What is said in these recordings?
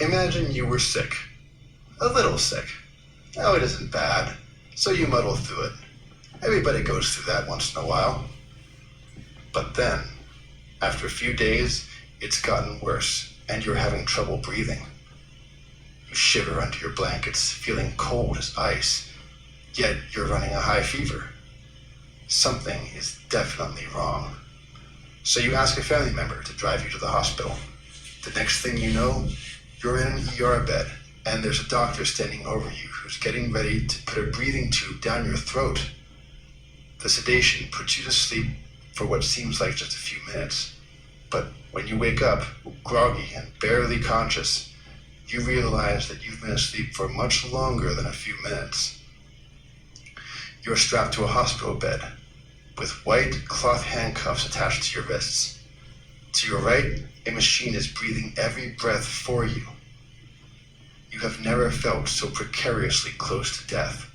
Imagine you were sick. A little sick. Oh, it isn't bad. So you muddle through it. Everybody goes through that once in a while. But then, after a few days, it's gotten worse, and you're having trouble breathing. You shiver under your blankets, feeling cold as ice, yet you're running a high fever. Something is definitely wrong. So you ask a family member to drive you to the hospital. The next thing you know, you're in an ER bed, and there's a doctor standing over you who's getting ready to put a breathing tube down your throat. The sedation puts you to sleep for what seems like just a few minutes. But when you wake up, groggy and barely conscious, you realize that you've been asleep for much longer than a few minutes. You're strapped to a hospital bed with white cloth handcuffs attached to your wrists. To your right, a machine is breathing every breath for you. You have never felt so precariously close to death.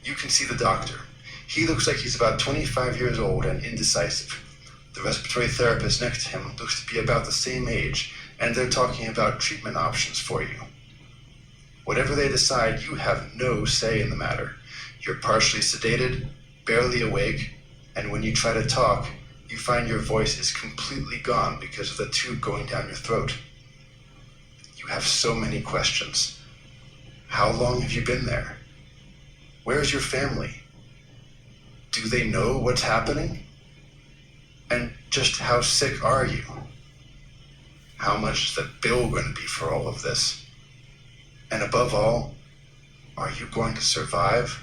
You can see the doctor. He looks like he's about 25 years old and indecisive. The respiratory therapist next to him looks to be about the same age, and they're talking about treatment options for you. Whatever they decide, you have no say in the matter. You're partially sedated, barely awake, and when you try to talk, you find your voice is completely gone because of the tube going down your throat. You have so many questions. How long have you been there? Where's your family? Do they know what's happening? And just how sick are you? How much is the bill going to be for all of this? And above all, are you going to survive?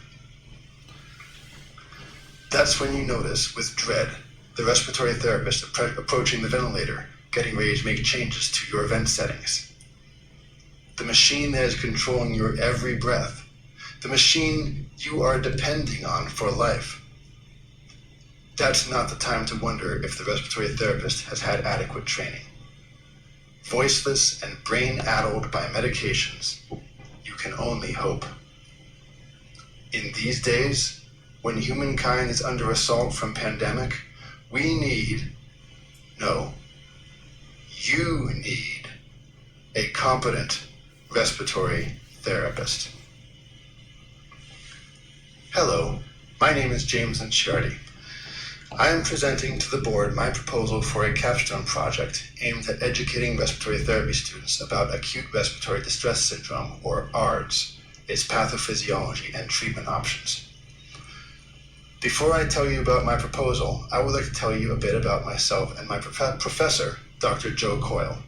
That's when you notice, with dread, the respiratory therapist approaching the ventilator, getting ready to make changes to your vent settings. The machine that is controlling your every breath. The machine you are depending on for life. That's not the time to wonder if the respiratory therapist has had adequate training. Voiceless and brain-addled by medications, you can only hope. In these days, when humankind is under assault from pandemic, you need a competent respiratory therapist. Hello, my name is James Lanciardi. I am presenting to the board my proposal for a capstone project aimed at educating respiratory therapy students about acute respiratory distress syndrome, or ARDS, its pathophysiology and treatment options. Before I tell you about my proposal, I would like to tell you a bit about myself and my professor, Dr. Joe Coyle.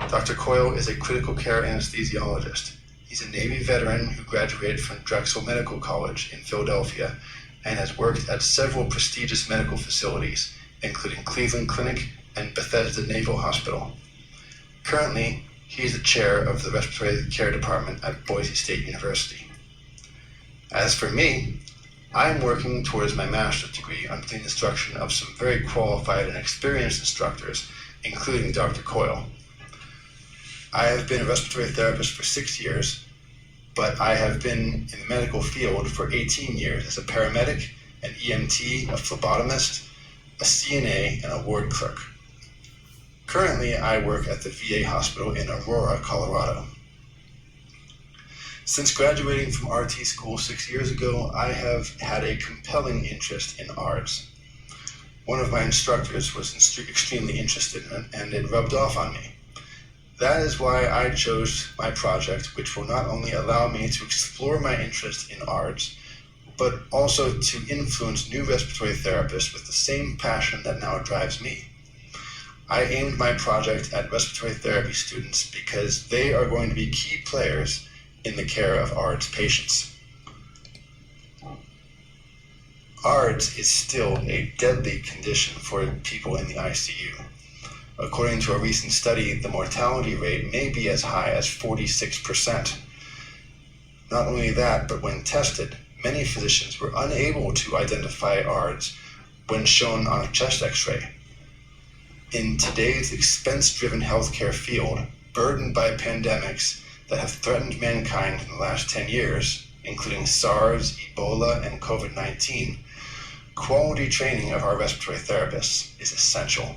Dr. Coyle is a critical care anesthesiologist. He's a Navy veteran who graduated from Drexel Medical College in Philadelphia and has worked at several prestigious medical facilities, including Cleveland Clinic and Bethesda Naval Hospital. Currently, he is the chair of the Respiratory Care Department at Boise State University. As for me, I am working towards my master's degree under the instruction of some very qualified and experienced instructors, including Dr. Coyle. I have been a respiratory therapist for 6 years, but I have been in the medical field for 18 years as a paramedic, an EMT, a phlebotomist, a CNA, and a ward clerk. Currently, I work at the VA hospital in Aurora, Colorado. Since graduating from RT school 6 years ago, I have had a compelling interest in ARDS. One of my instructors was extremely interested in it, and it rubbed off on me. That is why I chose my project, which will not only allow me to explore my interest in ARDS, but also to influence new respiratory therapists with the same passion that now drives me. I aimed my project at respiratory therapy students because they are going to be key players in the care of ARDS patients. ARDS is still a deadly condition for people in the ICU. According to a recent study, the mortality rate may be as high as 46%. Not only that, but when tested, many physicians were unable to identify ARDS when shown on a chest x-ray. In today's expense-driven healthcare field, burdened by pandemics that have threatened mankind in the last 10 years, including SARS, Ebola, and COVID-19, quality training of our respiratory therapists is essential.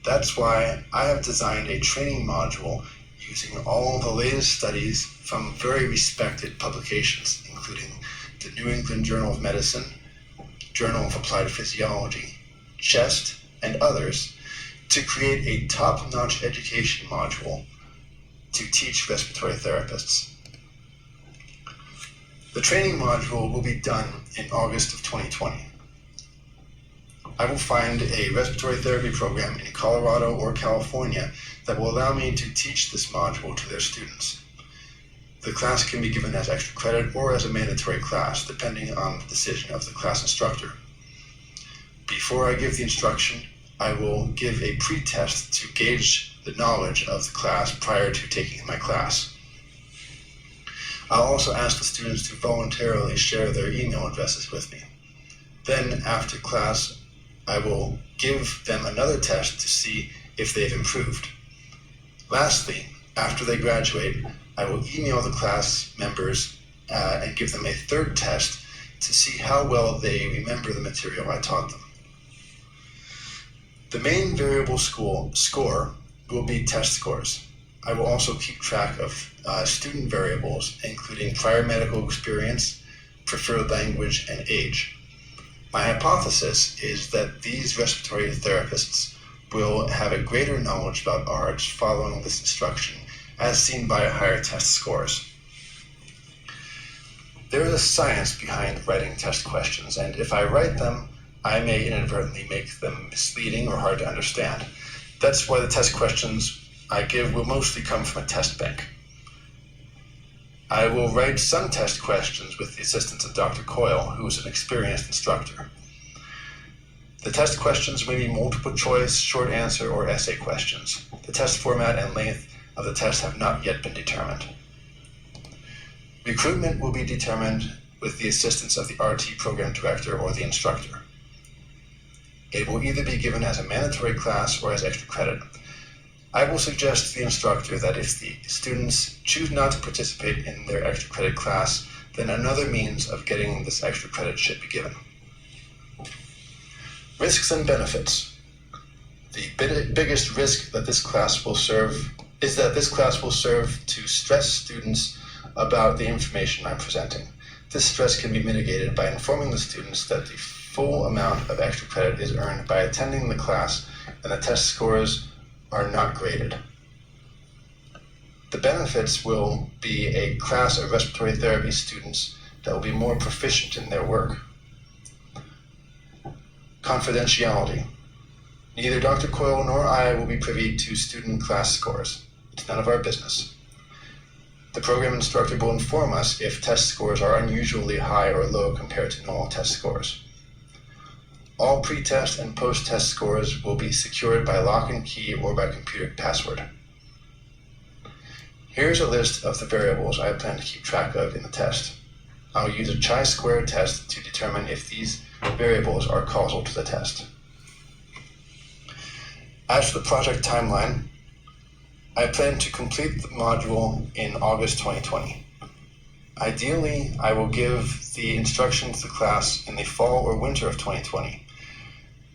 That's why I have designed a training module using all the latest studies from very respected publications, including the New England Journal of Medicine, Journal of Applied Physiology, CHEST, and others, to create a top-notch education module to teach respiratory therapists. The training module will be done in August of 2020. I will find a respiratory therapy program in Colorado or California that will allow me to teach this module to their students. The class can be given as extra credit or as a mandatory class, depending on the decision of the class instructor. Before I give the instruction, I will give a pre-test to gauge the knowledge of the class prior to taking my class. I'll also ask the students to voluntarily share their email addresses with me. Then, after class, I will give them another test to see if they've improved. Lastly, after they graduate, I will email the class members and give them a third test to see how well they remember the material I taught them. The main variable score will be test scores. I will also keep track of student variables, including prior medical experience, preferred language, and age. My hypothesis is that these respiratory therapists will have a greater knowledge about ARDS following this instruction, as seen by higher test scores. There is a science behind writing test questions, and if I write them, I may inadvertently make them misleading or hard to understand. That's why the test questions I give will mostly come from a test bank. I will write some test questions with the assistance of Dr. Coyle, who is an experienced instructor. The test questions may be multiple choice, short answer, or essay questions. The test format and length of the test have not yet been determined. Recruitment will be determined with the assistance of the RT program director or the instructor. It will either be given as a mandatory class or as extra credit. I will suggest to the instructor that if the students choose not to participate in their extra credit class, then another means of getting this extra credit should be given. Risks and benefits. The biggest risk that this class will serve is that this class will serve to stress students about the information I'm presenting. This stress can be mitigated by informing the students that the full amount of extra credit is earned by attending the class and the test scores are not graded. The benefits will be a class of respiratory therapy students that will be more proficient in their work. Confidentiality. Neither Dr. Coyle nor I will be privy to student class scores. It's none of our business. The program instructor will inform us if test scores are unusually high or low compared to normal test scores. All pre-test and post-test scores will be secured by lock and key or by computer password. Here's a list of the variables I plan to keep track of in the test. I'll use a chi-square test to determine if these variables are causal to the test. As for the project timeline, I plan to complete the module in August 2020. Ideally, I will give the instruction to the class in the fall or winter of 2020.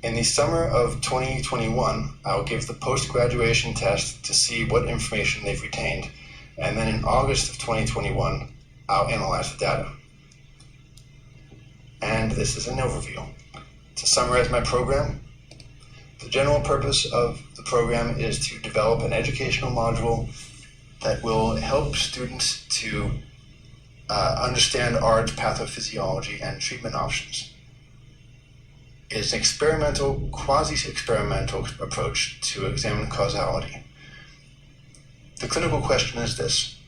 In the summer of 2021, I'll give the post-graduation test to see what information they've retained, and then in August of 2021, I'll analyze the data. And this is an overview. To summarize my program, the general purpose of the program is to develop an educational module that will help students to understand ARDS pathophysiology and treatment options. It is an experimental, quasi-experimental approach to examine causality. The clinical question is this: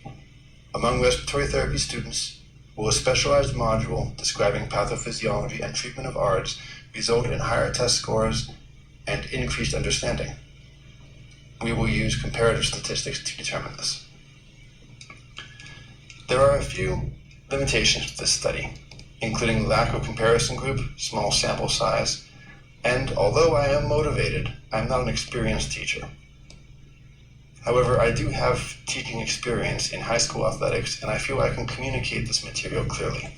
among respiratory therapy students, will a specialized module describing pathophysiology and treatment of ARDS result in higher test scores and increased understanding? We will use comparative statistics to determine this. There are a few limitations to this study, including lack of comparison group, small sample size, and although I am motivated, I'm not an experienced teacher. However, I do have teaching experience in high school athletics, and I feel I can communicate this material clearly.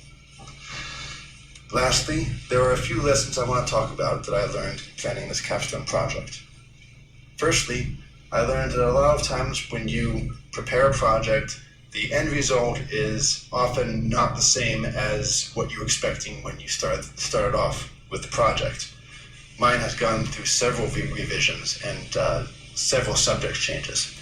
Lastly, there are a few lessons I want to talk about that I learned planning this capstone project. Firstly, I learned that a lot of times when you prepare a project, the end result is often not the same as what you were expecting when you started off with the project. Mine has gone through several revisions and several subject changes.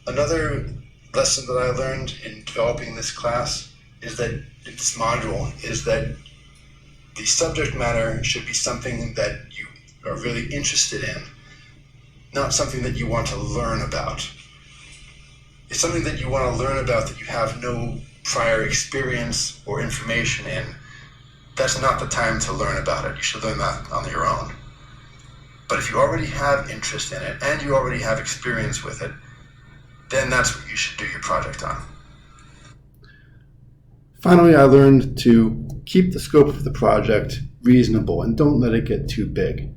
Another lesson that I learned in developing this class is that this module is that the subject matter should be something that you are really interested in, not something that you want to learn about. It's something that you want to learn about that you have no prior experience or information in. That's not the time to learn about it. You should learn that on your own. But if you already have interest in it and you already have experience with it, then that's what you should do your project on. Finally, I learned to keep the scope of the project reasonable and don't let it get too big.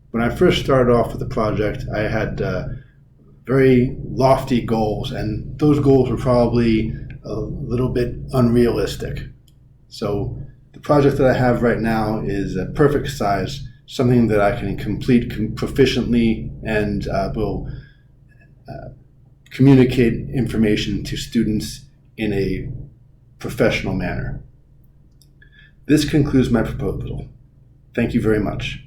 When I first started off with the project, I had very lofty goals, and those goals were probably a little bit unrealistic. So the project that I have right now is a perfect size, something that I can complete proficiently and will communicate information to students in a professional manner. This concludes my proposal. Thank you very much.